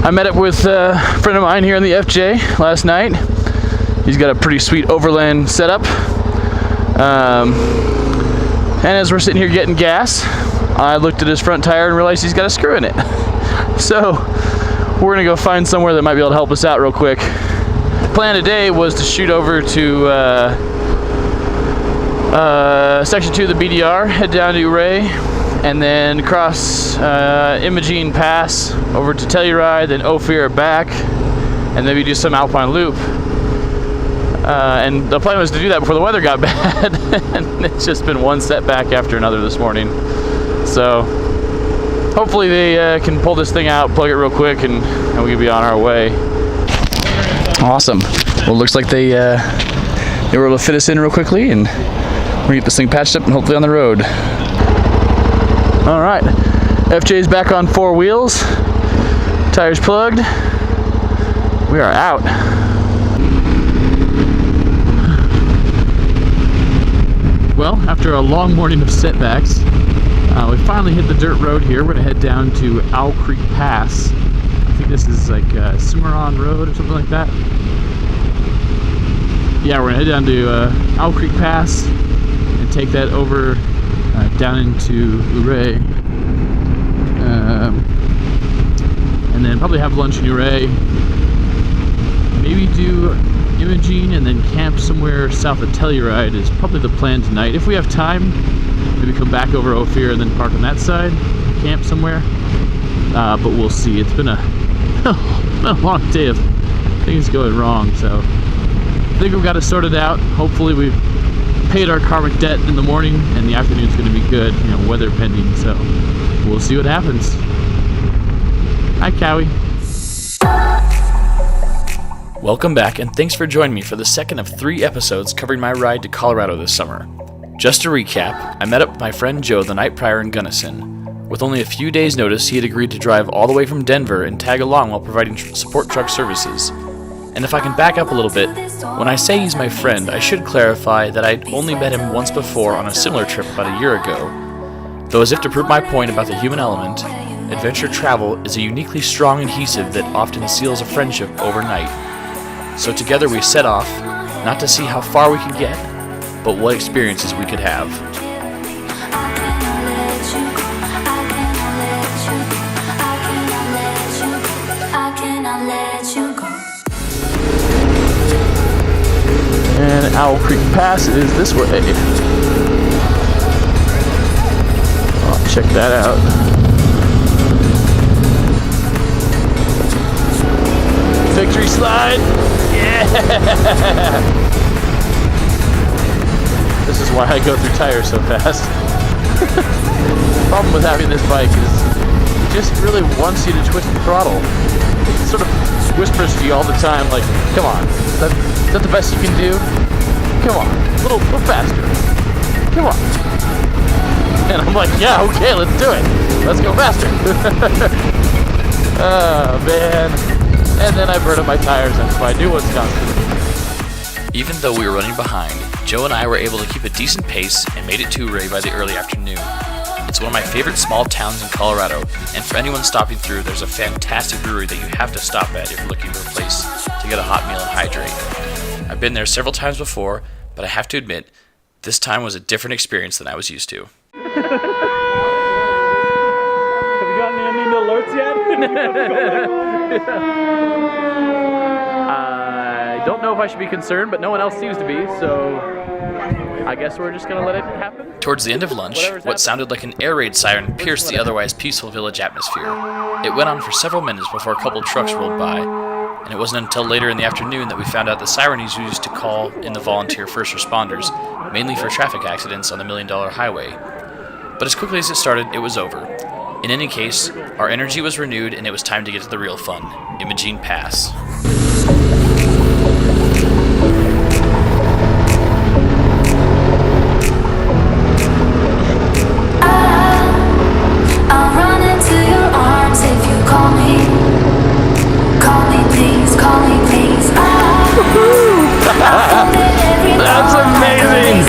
I met up with a friend of mine here in the FJ last night. He's got a pretty sweet overland setup. And as we're sitting here getting gas, I looked at his front tire and realized he's got a screw in it. So we're gonna go find somewhere that might be able to help us out real quick. Plan today was to shoot over to Section 2 of the BDR, head down to Ouray, and then cross Imogene Pass over to Telluride, then Ophir back, and maybe do some Alpine Loop. And the plan was to do that before the weather got bad, and it's just been one setback after another this morning. So hopefully they can pull this thing out, plug it real quick, and we can be on our way. Awesome. Well, it looks like they were able to fit us in real quickly, and we're gonna get this thing patched up and hopefully on the road. All right, FJ's back on 4 wheels, tires plugged. We are out. Well, after a long morning of setbacks, we finally hit the dirt road here. We're gonna head down to Owl Creek Pass. I think this is like Cimarron Road or something like that. Yeah, we're gonna head down to Owl Creek Pass and take that over down into Ouray. And then probably have lunch in Ouray. Maybe do Imogene and then camp somewhere south of Telluride is probably the plan tonight. If we have time, maybe come back over Ophir and then park on that side, camp somewhere. But we'll see. It's been a long day of things going wrong, so I think we've got it sorted out. Hopefully we've paid our karmic debt in the morning, and the afternoon's going to be good, you know, weather pending, so we'll see what happens. Hi, Cowie. Welcome back, and thanks for joining me for the second of 3 episodes covering my ride to Colorado this summer. Just to recap, I met up with my friend Joe the night prior in Gunnison. With only a few days' notice, he had agreed to drive all the way from Denver and tag along while providing support truck services. And if I can back up a little bit, when I say he's my friend, I should clarify that I'd only met him once before on a similar trip about a year ago. Though as if to prove my point about the human element, adventure travel is a uniquely strong adhesive that often seals a friendship overnight. So together we set off, not to see how far we could get, but what experiences we could have. And Owl Creek Pass is this way. Oh, check that out. Victory slide! Yeah! This is why I go through tires so fast. The problem with having this bike is it just really wants you to twist the throttle. It sort of whispers to you all the time, like, come on, is that the best you can do? Come on, a little faster. Come on. And I'm like, yeah, okay, let's do it. Let's go faster. Oh, man. And then I burned up my tires, and so I knew what's coming. Even though we were running behind, Joe and I were able to keep a decent pace and made it to Ouray by the early afternoon. It's one of my favorite small towns in Colorado, and for anyone stopping through, there's a fantastic brewery that you have to stop at if you're looking for a place to get a hot meal and hydrate. I've been there several times before, but I have to admit, this time was a different experience than I was used to. Have you gotten any alerts yet? I don't know if I should be concerned, but no one else seems to be, so I guess we're just going to let it happen. Towards the end of lunch, what sounded like an air raid siren pierced the otherwise peaceful village atmosphere. It went on for several minutes before a couple trucks rolled by, and it wasn't until later in the afternoon that we found out the siren is used to call in the volunteer first responders, mainly for traffic accidents on the $1 Million Highway. But as quickly as it started, it was over. In any case, our energy was renewed and it was time to get to the real fun, Imogene Pass. I'll run into your arms if you call me. Call me please, call me please. That's amazing!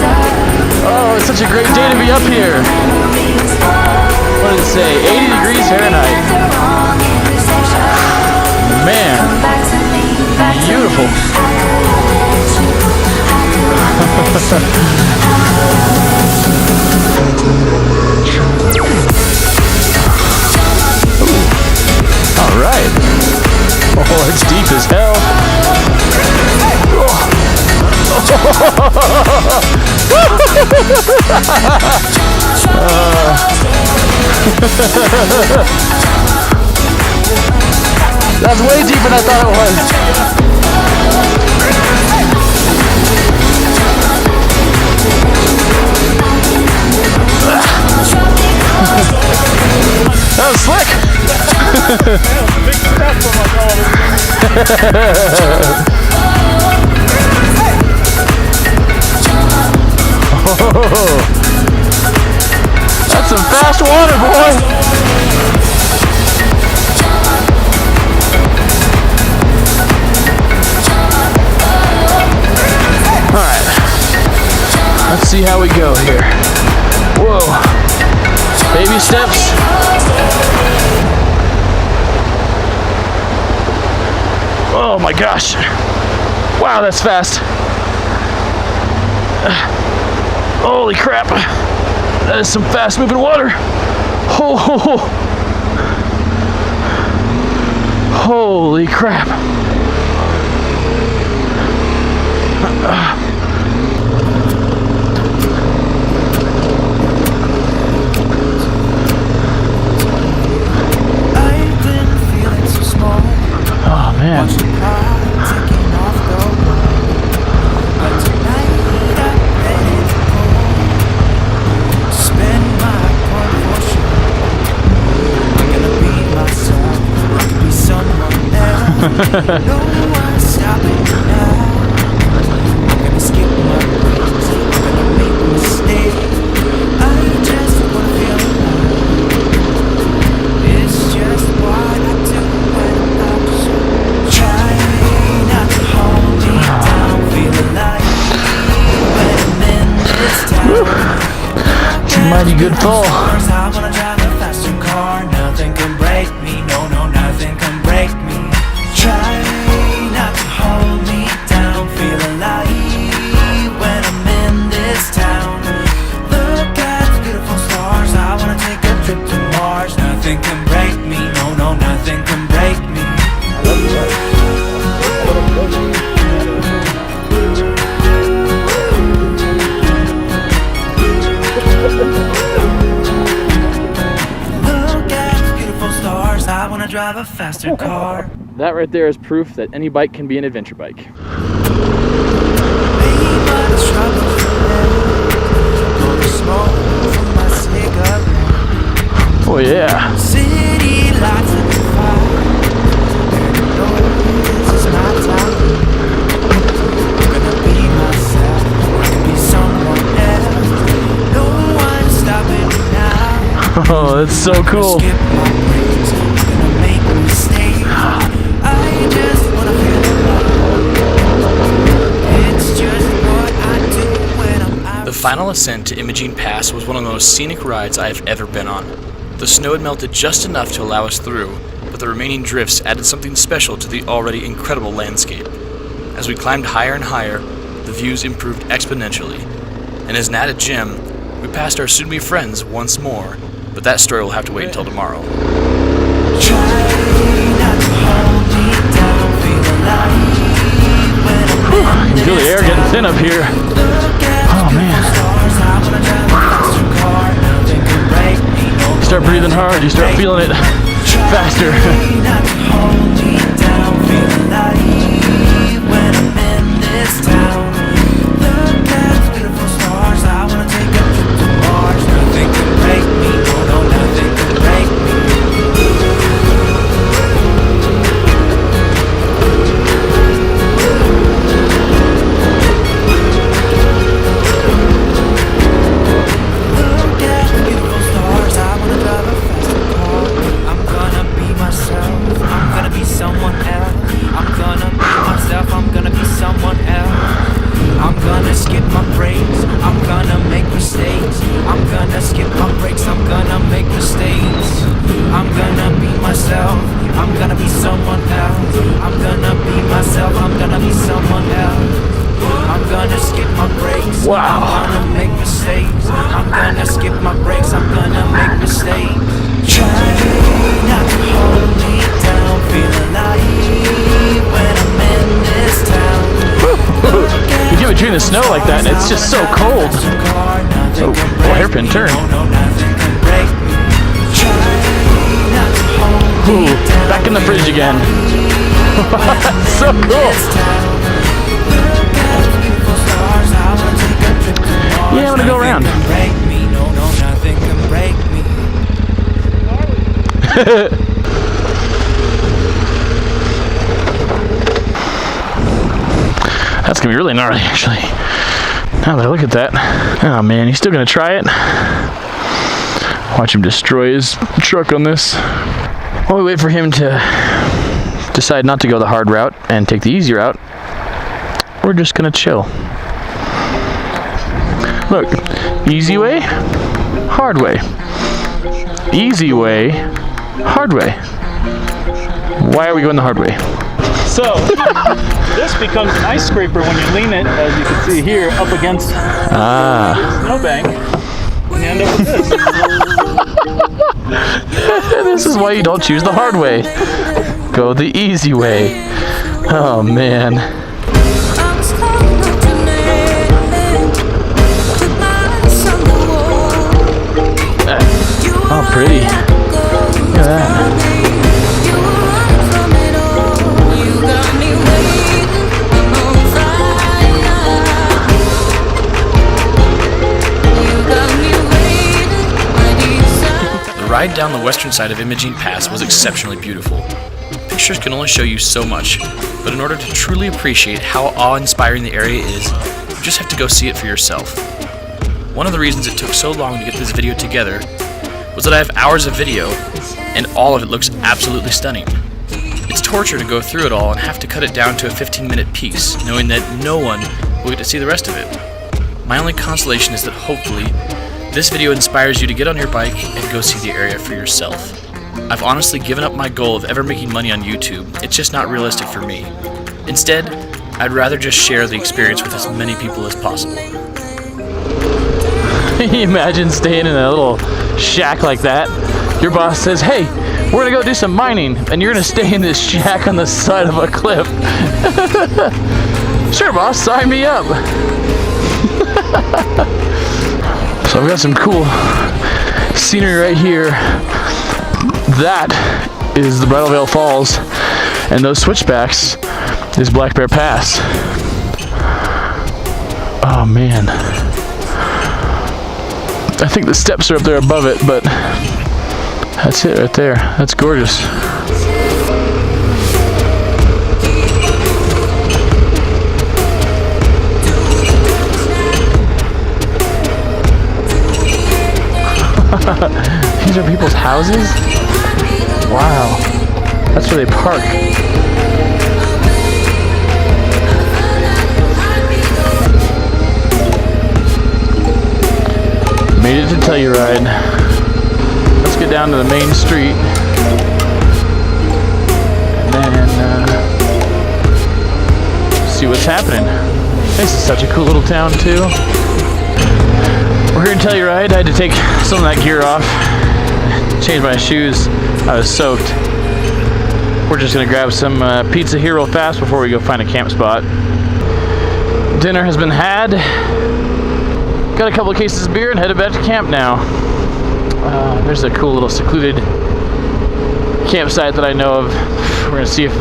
Oh, it's such a great day to be up here. What did it say? 80 degrees Fahrenheit. beautiful. All right. Oh, it's deep as hell. That's way deeper than I thought it was. That was slick. Big step from like all That's some fast water, boy. Alright, let's see how we go here. Whoa, baby steps. Oh my gosh, wow, that's fast. Holy crap, that is some fast moving water. Oh, holy crap. Oh man. No one's stopping me now. I'm gonna skip my breaks, I'm gonna make a mistake. I just wanna feel alive. It's just what I do when I'm so. Try not to hold me down, feel alive when I'm in this town. It's a mighty good fall. I wanna drive a faster car, nothing can break me. No, nothing can break me. Try not to hold me down, feel alive when I'm in this town. Look at the beautiful stars, I wanna take a trip to Mars. Nothing can break me, no, nothing can break me. Look at the beautiful stars, I wanna drive a faster car. That right there is proof that any bike can be an adventure bike. Oh yeah. City lights at the fire. This is my time. I'm gonna be myself. I can be someone else. No one's stopping me now. Oh, that's so cool. Skip my breaks. I'm gonna make a mistake. I just wanna feel alive. It's just what I do when I'm out. The final ascent to Imogene Pass was one of the most scenic rides I have ever been on. The snow had melted just enough to allow us through, but the remaining drifts added something special to the already incredible landscape. As we climbed higher and higher, the views improved exponentially. And as an added gem, we passed our soon-to-be friends once more, but that story will have to wait until tomorrow. I can feel the air getting thin up here. Oh man. You start breathing hard, you start feeling it faster. Myself. someone else. I'm gonna be myself, I'm gonna be someone else. I'm gonna skip my breaks. Wow. I'm gonna make mistakes. I'm gonna skip my breaks. I'm gonna make mistakes. Try not to hold me down. Feel alive when I'm in this town. You get between the snow like that, and it's just so cold. Oh, hairpin turn. Ooh, back in the fridge again. So cool. Yeah, I want to go around. That's gonna be really gnarly, actually. Now that I look at that. Oh man, he's still gonna try it. Watch him destroy his truck on this. While we wait for him to decide not to go the hard route and take the easy route, we're just gonna chill. Look, easy way, hard way. Easy way, hard way. Why are we going the hard way? So, this becomes an ice scraper when you lean it, as you can see here, up against the snowbank. And you end up with this. This is why you don't choose the hard way. Go the easy way. Oh man. Oh, pretty. Look at that. The ride down the western side of Imogene Pass was exceptionally beautiful. Pictures can only show you so much, but in order to truly appreciate how awe-inspiring the area is, you just have to go see it for yourself. One of the reasons it took so long to get this video together was that I have hours of video, and all of it looks absolutely stunning. It's torture to go through it all and have to cut it down to a 15-minute piece, knowing that no one will get to see the rest of it. My only consolation is that hopefully, this video inspires you to get on your bike and go see the area for yourself. I've honestly given up my goal of ever making money on YouTube. It's just not realistic for me. Instead, I'd rather just share the experience with as many people as possible. Imagine staying in a little shack like that. Your boss says, hey, we're gonna go do some mining, and you're gonna stay in this shack on the side of a cliff. Sure, boss, sign me up. So I've got some cool scenery right here. That is the Bridal Veil Falls, and those switchbacks is Black Bear Pass. Oh man. I think the steps are up there above it, but that's it right there. That's gorgeous. These are people's houses? Wow. That's where they park. Made it to Telluride. Let's get down to the main street. And then see what's happening. This is such a cool little town too. We're here in Telluride. I had to take some of that gear off. Change my shoes. I was soaked. We're just gonna grab some pizza here real fast before we go find a camp spot. Dinner has been had. Got a couple of cases of beer and headed back to camp now. There's a cool little secluded campsite that I know of. We're gonna see if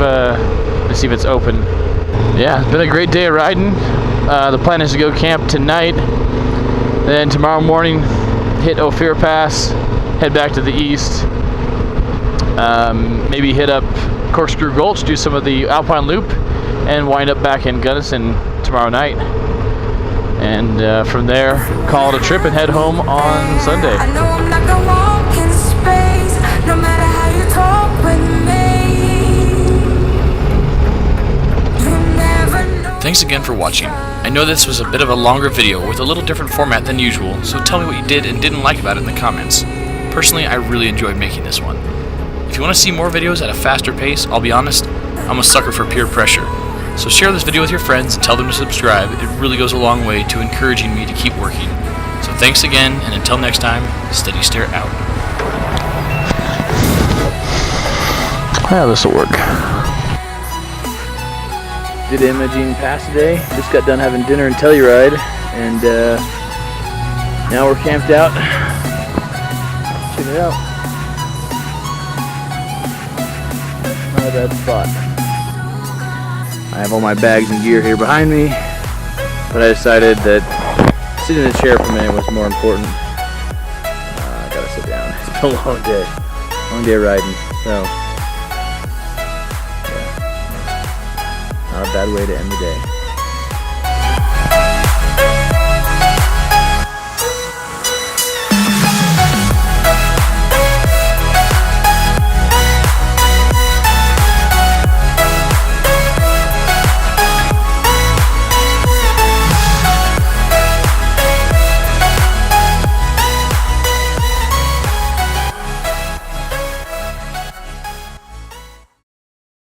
it's open. Yeah, it's been a great day of riding. The plan is to go camp tonight. Then tomorrow morning, hit Ophir Pass, head back to the east. Maybe hit up Corkscrew Gulch, do some of the Alpine Loop, and wind up back in Gunnison tomorrow night. And from there, call it a trip and head home on Sunday. I know I'm like a walk in space, no matter how you talk with me. You never know. Thanks again for watching. I know this was a bit of a longer video with a little different format than usual, so tell me what you did and didn't like about it in the comments. Personally, I really enjoyed making this one. If If you want to see more videos at a faster pace, I'll be honest, I'm a sucker for peer pressure. So share this video with your friends and tell them to subscribe. It really goes a long way to encouraging me to keep working. So thanks again, and until next time, steady stare out. Yeah, this will work. Did imaging pass today. Just got done having dinner in Telluride, and now we're camped out. Check it out. Not a bad spot. I have all my bags and gear here behind me, but I decided that sitting in the chair for a minute was more important. I gotta sit down. It's been a long day riding, so yeah. Not a bad way to end the day.